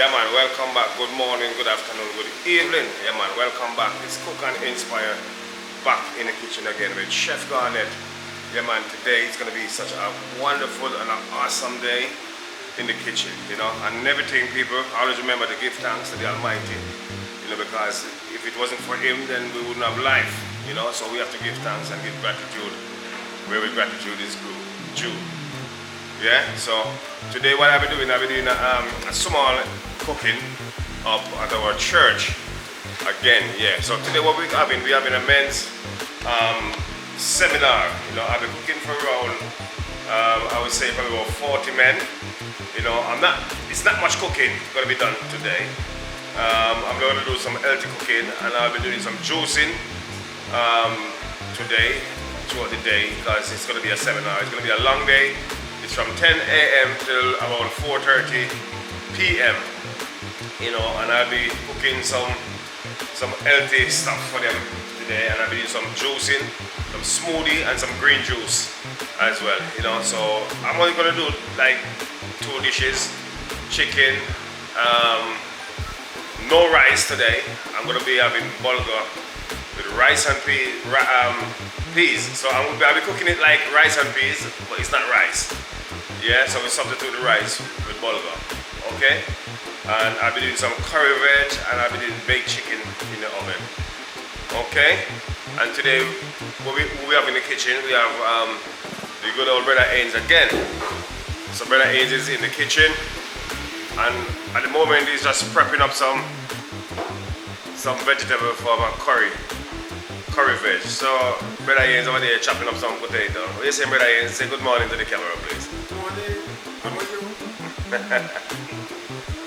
Yeah man, welcome back. Good morning, good afternoon, good evening. Yeah man, welcome back. It's Cook and Inspire back in the kitchen again with Chef Garnet. Yeah man, today it's gonna be such a wonderful and an awesome day in the kitchen, you know. And everything, people, always remember to give thanks to the Almighty, you know, because if it wasn't for Him, then we wouldn't have life, you know. So we have to give thanks and give gratitude where gratitude is due. Yeah, so today what I'll be doing a small cooking up at our church again. Yeah, so today what we're having a men's seminar. You know, I'll be cooking for around I would say probably about 40 men. You know, it's not much cooking gonna be done today. I'm gonna do some healthy cooking and I'll be doing some juicing today throughout the day because it's gonna be a seminar. It's gonna be a long day. It's from 10 a.m. till around 4:30 p.m. You know, and I'll be cooking some healthy stuff for them today, and I'll be doing some juicing, some smoothie, and some green juice as well. You know, so I'm only gonna do like 2 dishes, chicken, no rice today. I'm gonna be having bulgur with rice and peas. So I'll be cooking it like rice and peas, but it's not rice. Yeah, so we substitute the rice with bulgur, okay? And I'll be doing some curry veg and I'll be doing baked chicken in the oven, okay? And today, what we have in the kitchen, we have the good old Brother Haynes again. So Brother Haynes is in the kitchen, and at the moment he's just prepping up some vegetable for my curry veg. So Brother Haynes over there chopping up some potato. What you say, Brother Haynes? Say good morning to the camera, please. Good morning. How are you?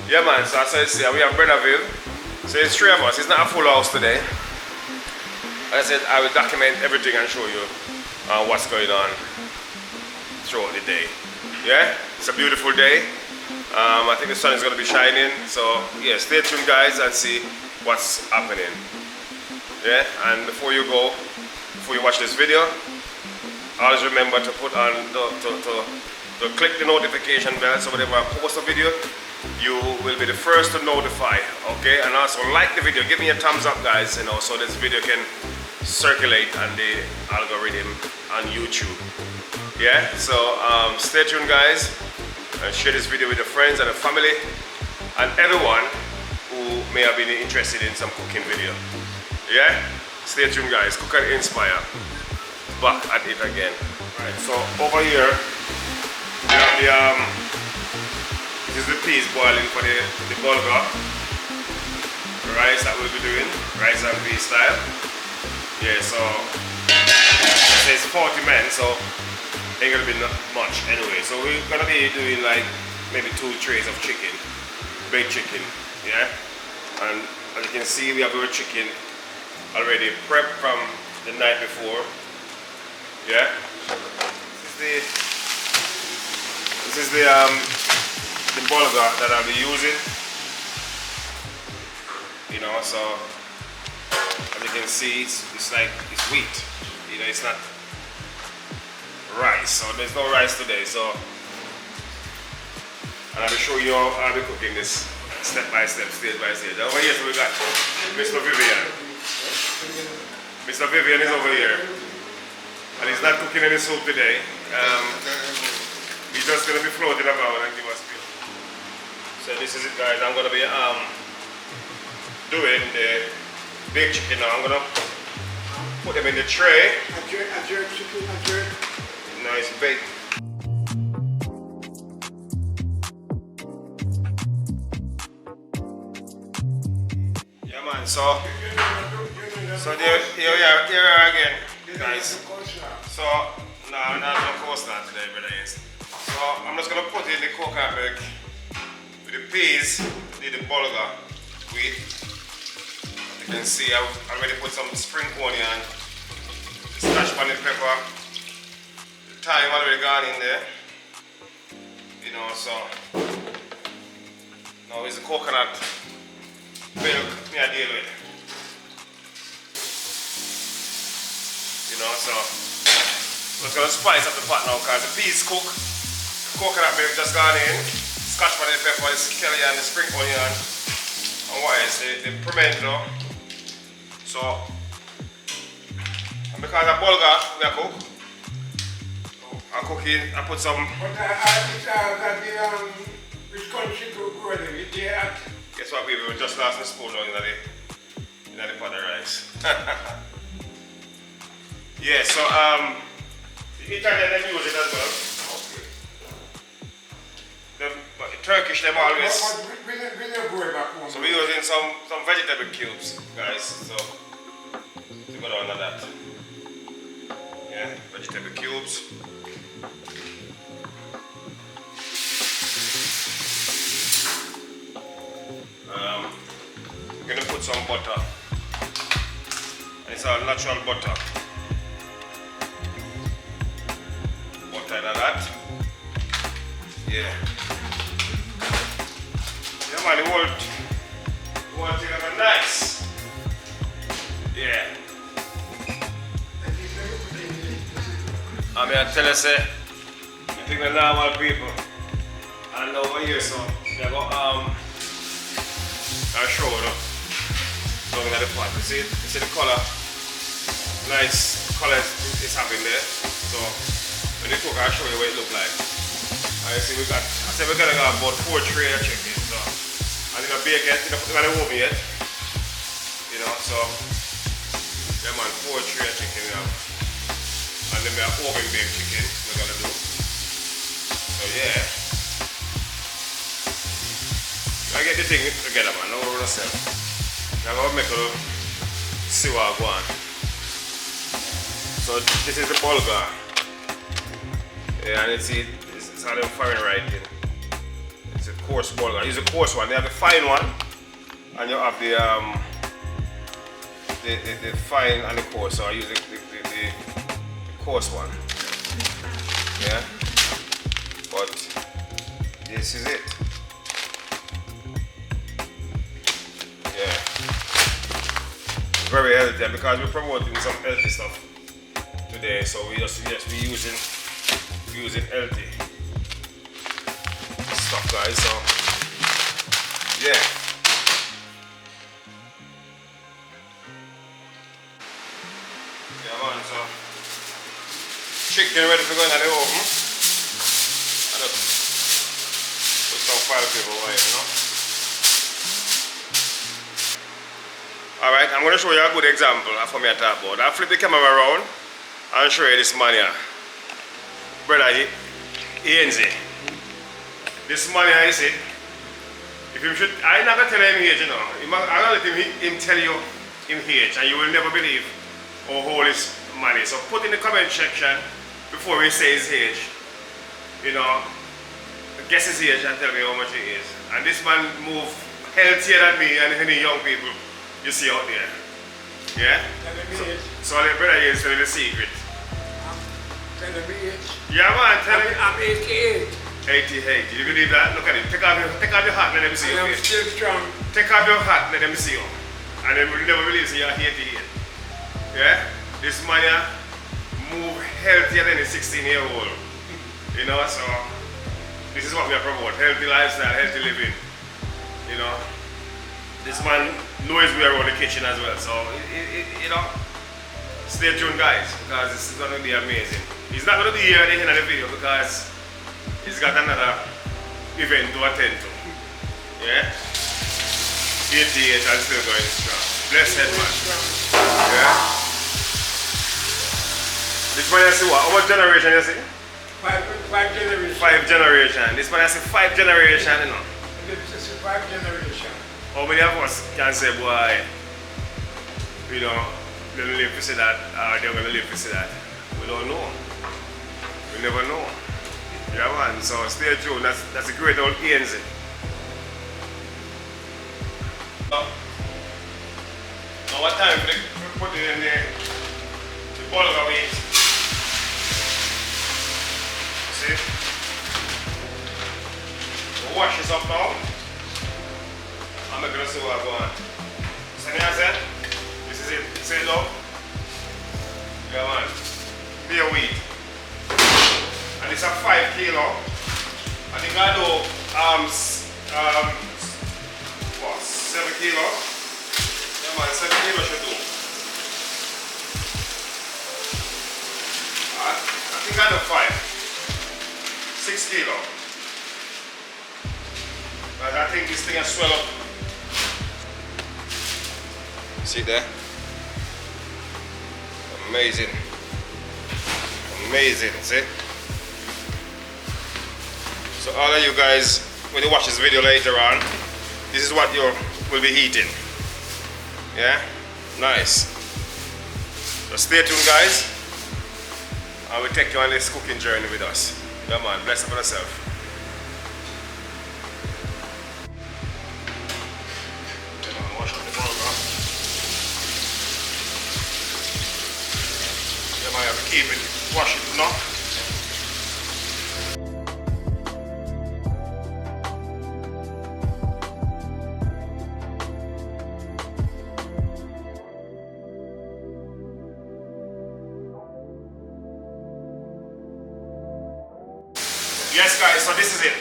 Yeah man, so as I say, we have Brother Viv. So it's 3 of us. It's not a full house today. As I said, I will document everything and show you what's going on throughout the day. Yeah, it's a beautiful day. I think the sun is going to be shining. So yeah, stay tuned guys and see what's happening. Yeah, and before you watch this video, always remember to put on to click the notification bell, so whenever I post a video, you will be the first to notify. Okay, and also like the video, give me a thumbs up guys, you know, so this video can circulate on the algorithm on YouTube. Yeah, so stay tuned guys, and share this video with your friends and your family and everyone who may have been interested in some cooking video. Yeah, stay tuned guys. Cook and Inspire back at it again. Right, so over here we have this is the peas boiling for the bulgur rice that we'll be doing, rice and peas style. Yeah, so it says 40 men, so ain't gonna be much anyway. So we're gonna be doing like maybe 2 trays of chicken, baked chicken. Yeah, and as you can see, we have our chicken already prepped from the night before. Yeah, this is the bulgur that I'll be using. You know, so as you can see, it's like it's wheat. You know, it's not rice. So there's no rice today. So, and I'll be showing you how I'll be cooking this step by step, stage by stage. Over here, so we got Mr. Vivian. Mr. Vivian is over here, and he's not cooking any soup today. He's just going to be floating about and give us food. So this is it guys, I'm going to be doing the baked chicken now. I'm going to put them in the tray. Now it's baked. Yeah man, so here we are again, guys. So no coleslaw today, Brother Haynes. So I'm just gonna put in the coconut milk with the peas, the bulgur wheat. You can see I've already put some spring onion, scotch bonnet pepper, the thyme already gone in there. You know, so now it's the coconut milk me I deal with. You know, so I'm just gonna spice up the pot now because the peas cook. Coconut milk just gone in, scotch bonnet pepper, the scallion, the spring onion, and what else? The pimento. So, and because of bulgur, we are cook. I cook it, I put some. But I think that which country to grow them, yeah. Guess what, people? We just lost the spoon in the pot of rice. Yeah, so the Italian they use it as well. Okay. But the Turkish them always. We never go back home. So we're using some vegetable cubes, guys. So to go down on that. Yeah, vegetable cubes. We're gonna put some butter. And it's all natural butter. Butter like that. Yeah. Yeah man, the whole thing is nice. Yeah. I'm gonna tell you say, I think we're normal people. And over here so they go I'll show you. Down in the pot. You see the color? Nice color is having there. So when you cook, I'll show you what it look like. And you see we're gonna got about 4 trays of chicken. So I'm gonna bake it, I'm gonna oven it. You know, so yeah man, 4 trays of chicken now. And then we have oven baked chicken we're gonna do. So yeah. I get the thing together man, no worry yourself. Now I'm gonna make a see what I go on. So this is the bulgur. Yeah, and it's how them foreign writing. It's a coarse bulgur. Use a coarse one. They have the fine one, and you have the fine and the coarse. So I use the coarse one. Yeah, but this is it. Yeah, very healthy, and because we're promoting some healthy stuff today, so we just be using healthy stuff, guys. So yeah. Yeah man, so chicken ready to go in the oven. And put some foil paper over here, you know. Alright, I'm going to show you a good example of what I talk about. I'll flip the camera around and show you this man here. Brother, he ends it. This man here, you see, if you should, I'm not going to tell him age, you know. I'm going to let him tell you him age, and you will never believe how old this man is. So put in the comment section before we say his age, you know, guess his age and tell me how much he is. And this man move healthier than me and any young people you see out there. Yeah? So the brother here is telling the secret. Tell me age. Yeah man, tell me. I'm 88. 88. Do you believe that? Look at him. Take off your hat and let me see you. I'm still strong. Take off your hat and let me see you. And then we'll never believe you're 88. Yeah? This man here move healthier than a 16-year-old. You know, so this is what we are promoting. Healthy lifestyle, healthy living. You know? This man knows we are around the kitchen as well, so you know, stay tuned guys, because this is going to be amazing. He's not going to be here at the end of the video because he's got another event to attend to. Yeah? 88 and still going strong. Blessed man. Yeah? This man has what? How much generation you see? Five generations. 5 generation. This man has 5 generation, you know. This is 5 generations. How many of us can say, boy, you know, they'll live to see that, or they're going to live to see that? We don't know. We never know. Yeah, man, so stay tuned. That's a great old ANC. Now what time we put it in the bulgur wheat. See? We'll wash this up now. I'm not going to see what I go on. So I said, this is it. Say it up. Yeah man. Beer wheat. And it's a 5 kilo. I think I do What, 7 kilo? Yeah man, 7 kilo should do. I think I know 5. 6 kilo. But I think this thing has swelled up. See there? Amazing. Amazing, see? So all of you guys, when you watch this video later on, this is what you will be eating. Yeah? Nice. So stay tuned guys. I will take you on this cooking journey with us. Yeah man, bless up on yourself. Yeah man, wash up the burger. Yeah man, you have to keep it, wash it enough. Yes guys, so this is it.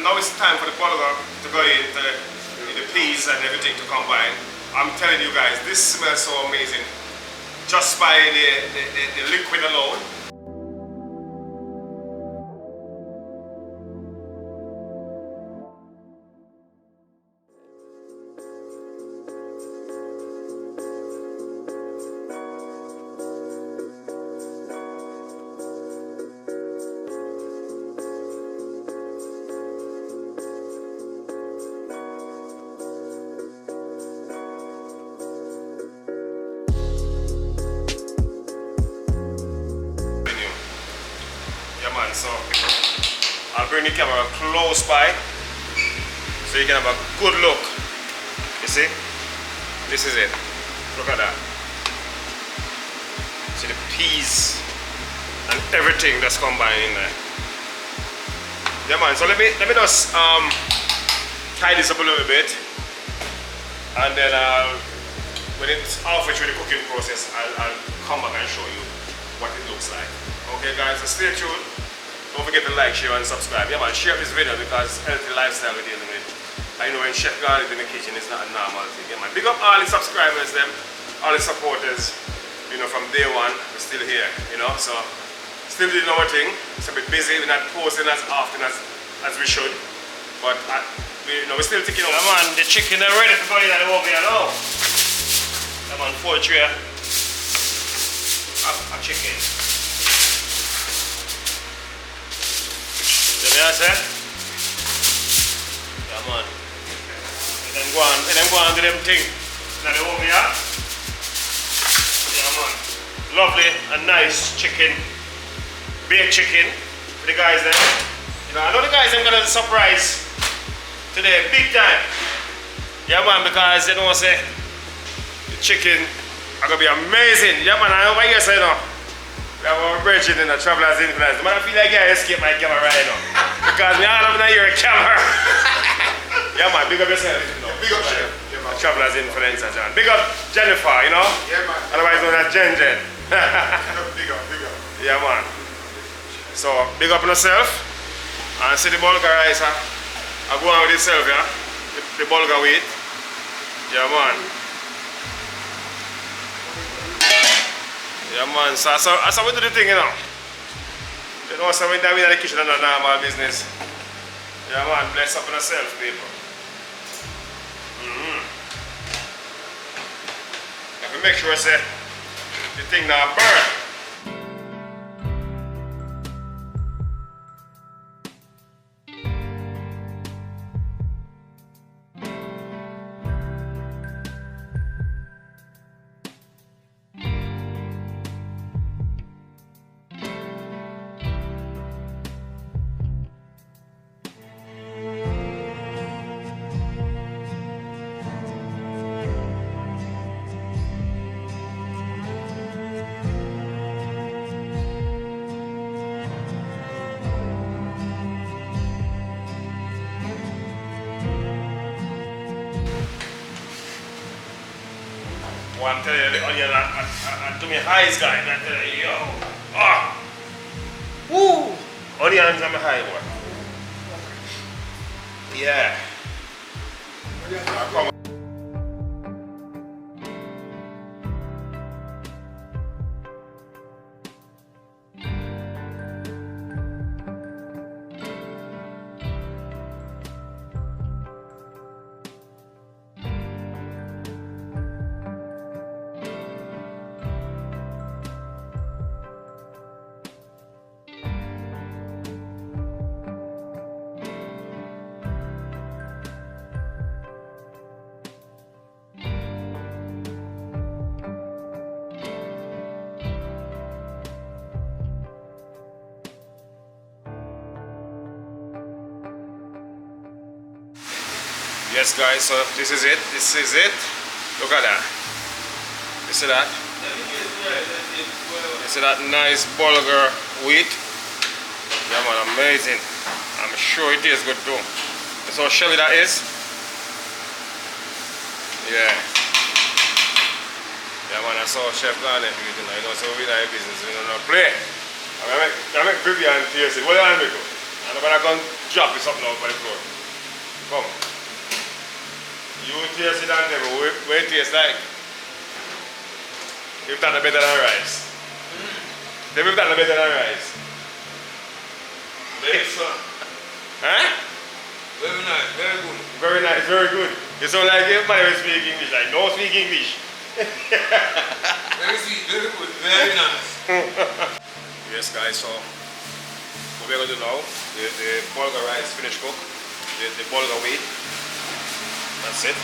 Now it's time for the burger to go in the peas and everything to combine. I'm telling you guys, this smells so amazing. Just by the liquid alone. So I'll bring the camera close by so you can have a good look. You see? This is it. Look at that. See the peas and everything that's combined in there. Yeah man, so let me just tie this up a little bit, and then when it's halfway through the cooking process, I'll come back and show you what it looks like. Okay guys, so stay tuned. Don't forget to like, share and subscribe. Yeah man, share this video because healthy lifestyle we're dealing with. I know when Chef Garlic in the kitchen, it's not a normal thing. Yeah man, big up all the subscribers, them, all the supporters. You know, from day one, we're still here, you know, so still doing our thing. It's a bit busy, we're not posting as often as we should. But we're still taking over. Yeah man, the chicken are ready for going in the oven now. Yeah man, 4 tray of chicken. Yeah, sir. Yeah, man. And then go on to them thing. Now they over here. Yeah, man. Lovely and nice chicken. Baked chicken for the guys there. You know, I know the guys are gonna surprise today, big time. Yeah, man, because they know say the chicken are gonna be amazing. Yeah, man. I know what you say now. We have our bridging in the Traveler's Influence. Man, I feel like I escape my camera right now. Because me all of them hear a camera. Yeah man, big up yourself. You know. Big up chef. Yeah, man. Traveler's Influence and John. Big up Jennifer, you know? Yeah man. Otherwise known as Jen Jen. Big up. Yeah man. So, big up on yourself. And see the bulgur rice, huh? I go on with yourself, yeah? The bulgur wheat. Yeah man. Yeah man, so that's how we do the thing, you know. You know, so when we're in the kitchen and not normal business. Yeah man, bless up on yourself, people. Have to make sure say the thing not burn. Well, I'm telling you, the onion and to me highs, guys. I'm telling you, yo. Woo! Onions are my high one. Yeah. Yes guys, so this is it. Look at that. You see that? You see that nice bulgur wheat? Yeah man, amazing. I'm sure it tastes good too. That's how shelly that is. Yeah. Yeah man, that's how Chef Garnet do it, you know, so we like business, you know, play. I make Vivian taste it. What do you want me to do? I'm gonna drop you something out by the floor. Come. You taste it and tell me what it tastes like. If that's better than rice. If that's better than rice. Yes, sir. Huh? Very nice, very good. Very nice, very good. You sound like everybody will speak English, like no speak English. Very sweet, very good, very nice. Yes guys, so what we're going to do now, the bulgur rice finished cook, the bulgur wheat. That's it.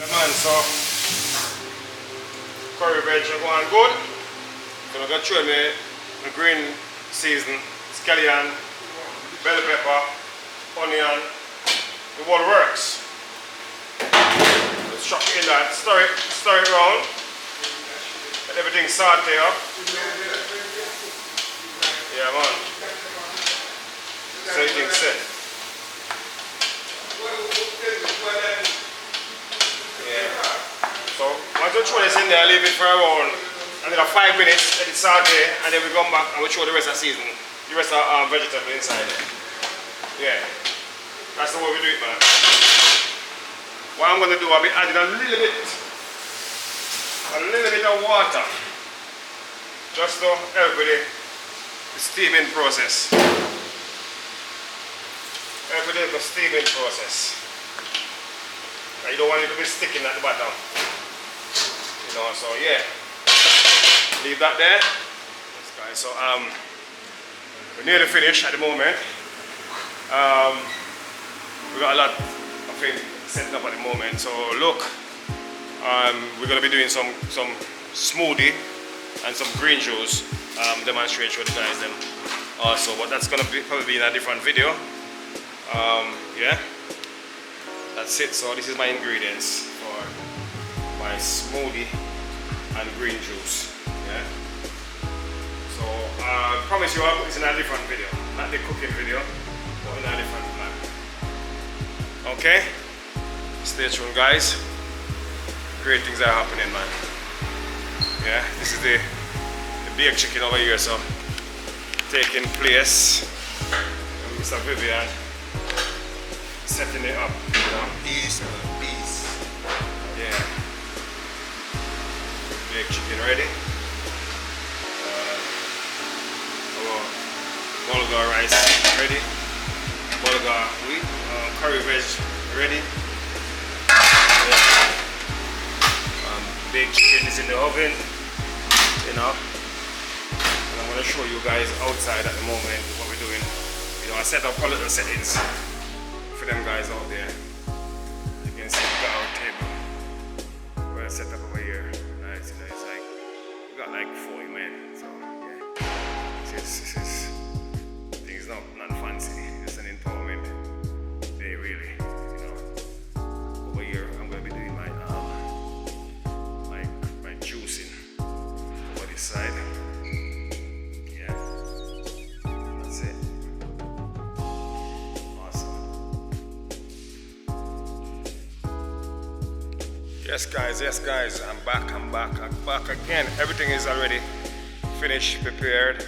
Man, so curry veg are going good. So I'm going to show me the green season, scallion, bell pepper, onion, the whole works. Let's chuck it in that, stir it around, let everything saute up. Yeah man. So everything's set. So once we throw this in there, leave it for around another 5 minutes, let it saute, and then we come back and we throw the rest of the season, the rest of vegetable inside it. Yeah, that's the way we do it, man. What I'm going to do, I'll be adding a little bit of water, just to help with the steaming process. Help with the steaming process. You don't want it to be sticking at the bottom. You know, so yeah. Leave that there. Yes, guys, so we're nearly finished at the moment. We got a lot of things set up at the moment. So look, we're gonna be doing some smoothie and some green juice demonstrate for the guys them also, but that's gonna be probably in a different video. Yeah. That's it. So this is my ingredients for my smoothie and green juice. Yeah. So I promise you I'll put this in a different video. Not the cooking video, but in a different plan. Okay? Stay tuned, guys. Great things are happening, man. Yeah, this is the baked chicken over here, so taking place. And Mr. Vivian setting it up, you know. Peace. Yeah. Baked chicken ready. Our bulgur rice ready. Bulgur wheat, curry veg ready. Yeah. Baked chicken is in the oven, you know. And I'm gonna show you guys outside at the moment what we're doing. You know, I set up a little settings for them guys out there. You can see we got our table. We're gonna set up over here. Nice, you know, it's like we got like 40 men. So yeah, this is things not fancy. It's an empowerment day, really. You know, over here I'm gonna be doing my juicing over this side. Yeah, that's it. Awesome. Yes guys, I'm back again. Everything is already finished, prepared,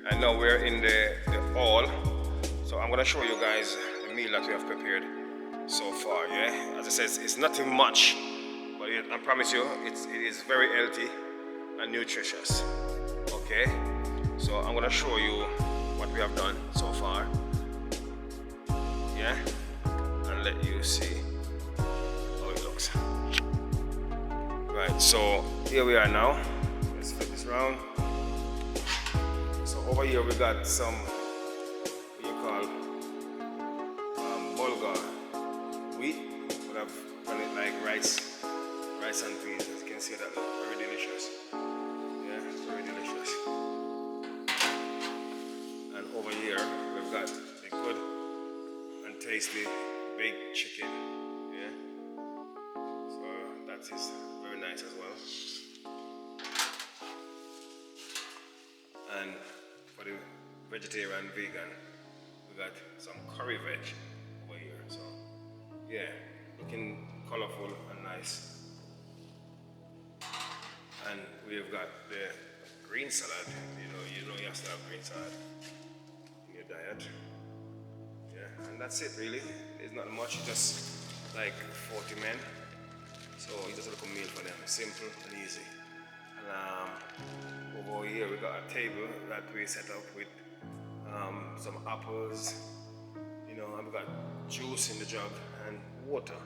and now we're in the hall. So I'm gonna show you guys the meal that we have prepared so far. Yeah, as I said, it's nothing much, but I promise you it is very healthy and nutritious. Okay, so I'm gonna show you what we have done so far. Yeah, and let you see how it looks. Right, so here we are now. Let's flip this around. So over here we got some what you call bulgur wheat. We have done it like rice and peas. As you can see, that look very delicious. Yeah, very delicious. And over here we've got the good and tasty baked chicken. Yeah, so that is very nice as well. And for the vegetarian vegan, we got some curry veg over here. So yeah, looking colorful and nice. And we've got the green salad. You know you have to have green salad in your diet. Yeah, and that's it really. There's not much, just like 40 men. So it's just a little meal for them, simple and easy. And over here we got a table that we set up with some apples, you know, and we got juice in the jug and water.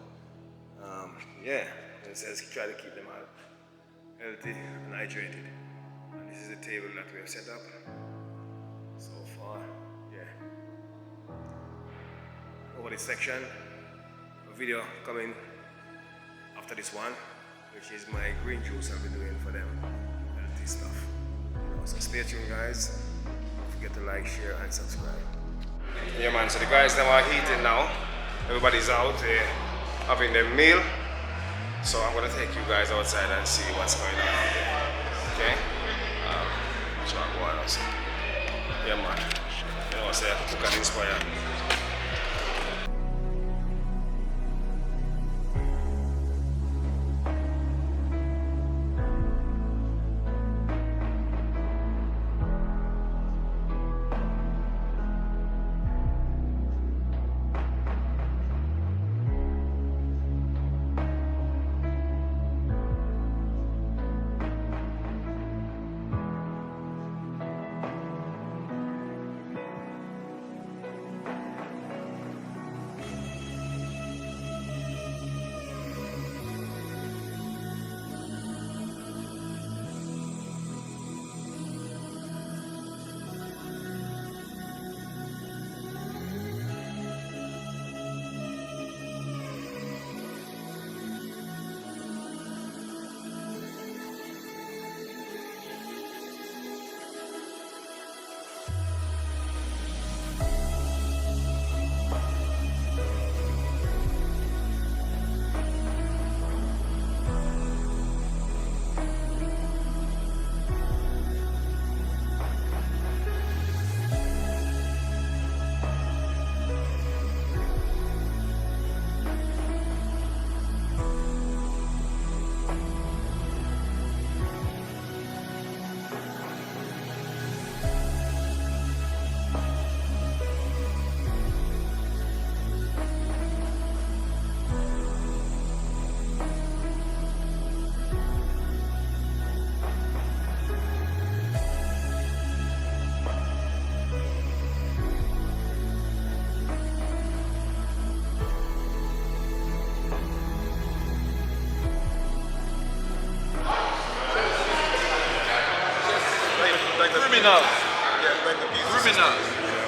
Yeah, it says try to keep them healthy and hydrated. And this is the table that we have set up so far. Yeah. Over this section, a video coming after this one, which is my green juice I'll be doing for them. Healthy stuff. So stay tuned, guys. Don't forget to like, share, and subscribe. Yeah, man. So the guys now are eating now. Everybody's out having their meal. So I'm gonna take you guys outside and see what's going on out there. Okay? So I'll go on and see. Yeah, man. You know, say cook and inspire.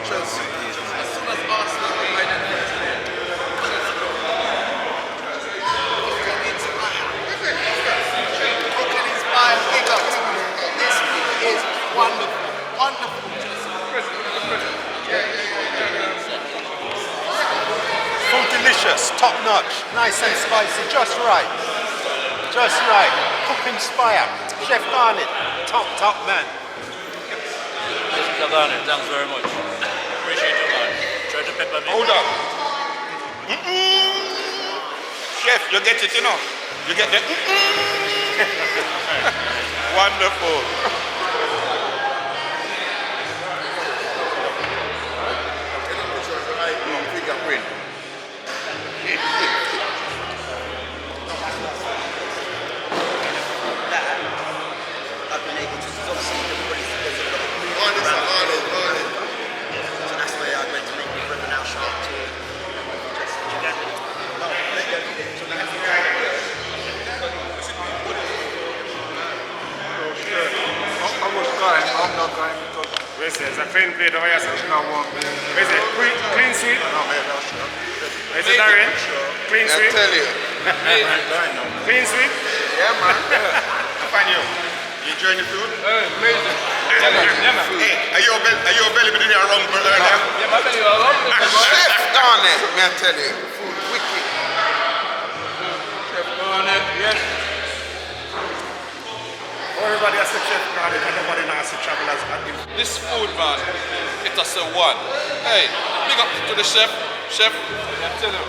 Chelsea. As soon as Arsenal win by the next day, Cooking Inspire. Cooking Inspire, big up to you. This week is wonderful. Wonderful. Food delicious, top notch, nice and spicy, just right. Just right. Cook Inspire. Chef Garnet, top man. Mr. Garnet, thanks very much. Appreciate you, man. Try to pepper me. Hold up. Chef, you get it, you know? You get the Wonderful. Fingerprint. I've been able to obviously the race because of the movement around the world. So that's why I went to make the river now sharp to just no, let go. I was going, I'm not going because Where's it? It's a clean plate over here, sir. it's not one bit. Where's it? Clean sweep. No, man, that's sure. Is it Darren? Clean I sweep. tell you. Clean sweep. Yeah, man. How about you? You enjoying the food? Amazing. Hey, are you available in here wrong, brother? Yeah, my belly was wrong. Chef Garnet, may I tell you? Food wicked. Chef Garnet, yes. Everybody has to Chef Garnet and nobody knows to travel as This food, man, it is a one. Hey, big up to the chef. Chef, I tell you,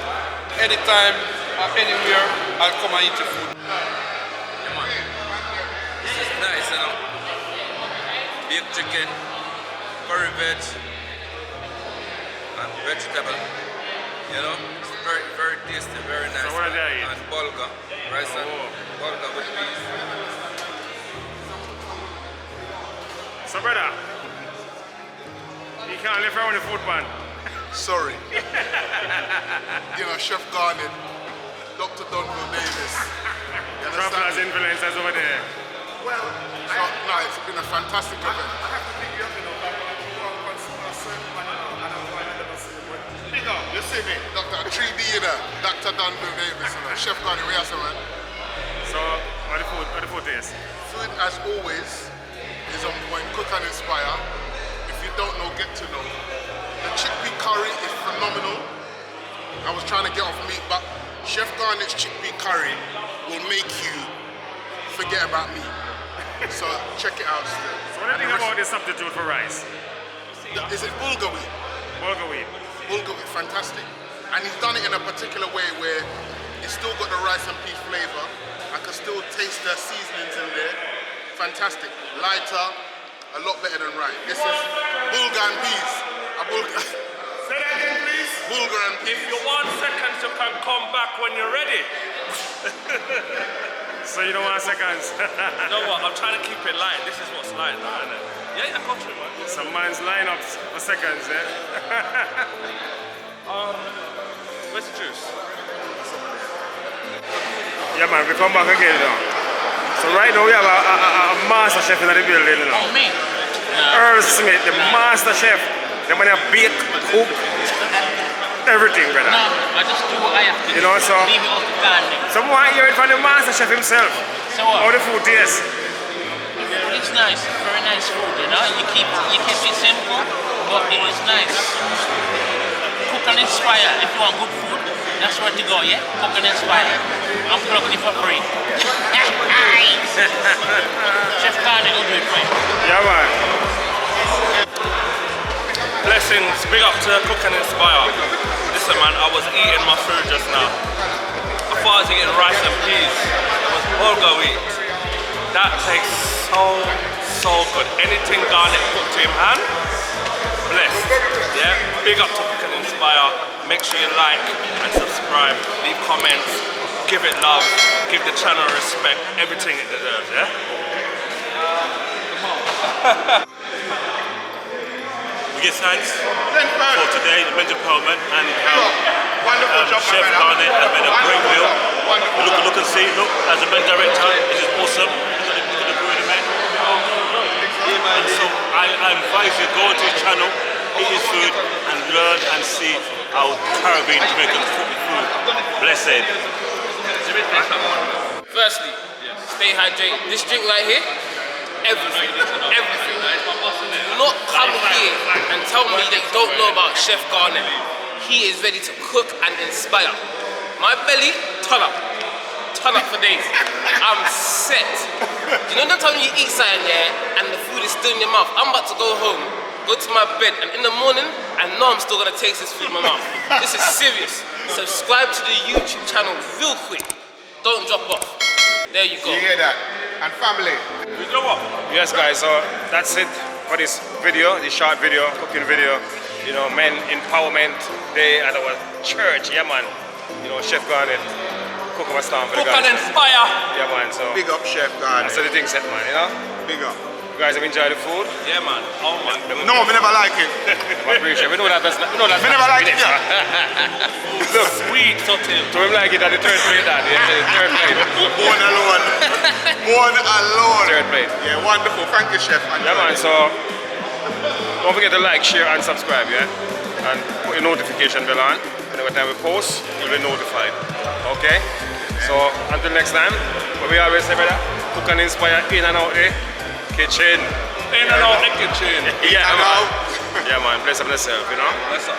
anytime or anywhere, I'll come and eat your food. Yeah, man. This is nice, you know. Baked chicken, curry veg, and vegetable. You know, it's very, very tasty, very nice. So what are they? And bulgur, rice and bulgur with peas. So, brother, you can't live around the food pan. Sorry. You know, Chef Garnet, Dr. Donville Davis. You Travelers, understand? influencers over there. Well, no, it's been a fantastic event. I have to pick you up, you know, big up, you see me? Dr. 3D, you know, Dr. Donville Davis, you know, Chef Garnet, where you say, man? So, what the food is? Food, as always, is on point. Cook and Inspire. If you don't know, get to know. The chickpea curry is phenomenal. I was trying to get off meat, but Chef Garnet's chickpea curry will make you forget about meat. So check it out still. So, what do you think about this substitute for rice? Is it bulgur wheat? Bulgur wheat. Bulgur wheat, fantastic. And he's done it in a particular way where it's still got the rice and peas flavor. I can still taste the seasonings in there. Fantastic. Lighter, a lot better than rice. This is bulgur and peas. A bulgur. Say that again, please. Bulgur and peas. If you want seconds, you can come back when you're ready. So, you don't want seconds? You know what? I'm trying to keep it light. This is what's light now, isn't it? Yeah, I got you, man. Some man's lineups for seconds, eh? Where's the juice? Yeah, man, we come back again now. So, right now, we have a master chef in the building, you know. Oh, me? Earl Smith, the master chef. The man that bake, cook, everything, brother. No, I just do what I have to You do. know, so Leave it up to gardening. someone hear it from the master chef himself. So what? How the food tastes. But it's nice, very nice food, you know. You keep it simple, but it is nice. Cook and Inspire, if you want good food, that's where to go, yeah? Cook and Inspire. I'm plugging it for free. Chef Garnet will do it for you. Yeah, man. Blessings, big up to Cook and Inspire. Listen, man, I was eating my food just now. I thought I was eating rice and peas. It was bulgur wheat. That tastes so good. Anything Garnet put to him hand, blessed. Yeah, big up to Cook and Inspire. Make sure you like and subscribe, leave comments, give it love, give the channel respect, everything it deserves, yeah? We give thanks for today, the men's empowerment, and how Wonderful job, Chef my brother. Garnet has made a great meal. Wonderful. Look and see, look, as a men's director, this is awesome. Look at the brew in the men. And so I advise you, go onto his channel, eat his food, learn and see how Caribbean Jamaican cook food. Blessed. Firstly, stay hydrated. This drink right here, everything. Do not come here and tell me that you don't know about Chef Garnet. He is ready to cook and inspire. My belly, turn up for days. I'm set. You know the time you eat something and the food is still in your mouth? I'm about to go home, go to my bed, and in the morning, I know I'm still gonna taste this food in my mouth. This is serious. Subscribe to the YouTube channel real quick. Don't drop off. There you go. You hear that? And family. You know what? Yes, guys, so that's it for this video, this short video, cooking video. You know, men empowerment day at our church. Yeah, man. You know, Chef Garnet, cook of a storm for the Cook guys. and inspire. Yeah, man. So Big up Chef Garnet. that's how the thing set, man. You know, Big up. you guys have enjoyed the food. Yeah, man. Oh, man. No, me never like it. I appreciate. We know that. We know that. Me never like it, Look, Sweet, sauté. to him like it at the third plate, that. Yeah, the third plate. Born alone. Born alone. Third plate. Yeah, wonderful. Thank you, Chef. Yeah, man. So don't forget to like, share, and subscribe. Yeah, and put your notification bell on. And every time we post, you'll be notified. Okay. So until next time, what we always say, brother, cook and inspire in and out the kitchen. In and out the kitchen. Yeah, man. Yeah, man. Bless up yourself, you know. Bless up.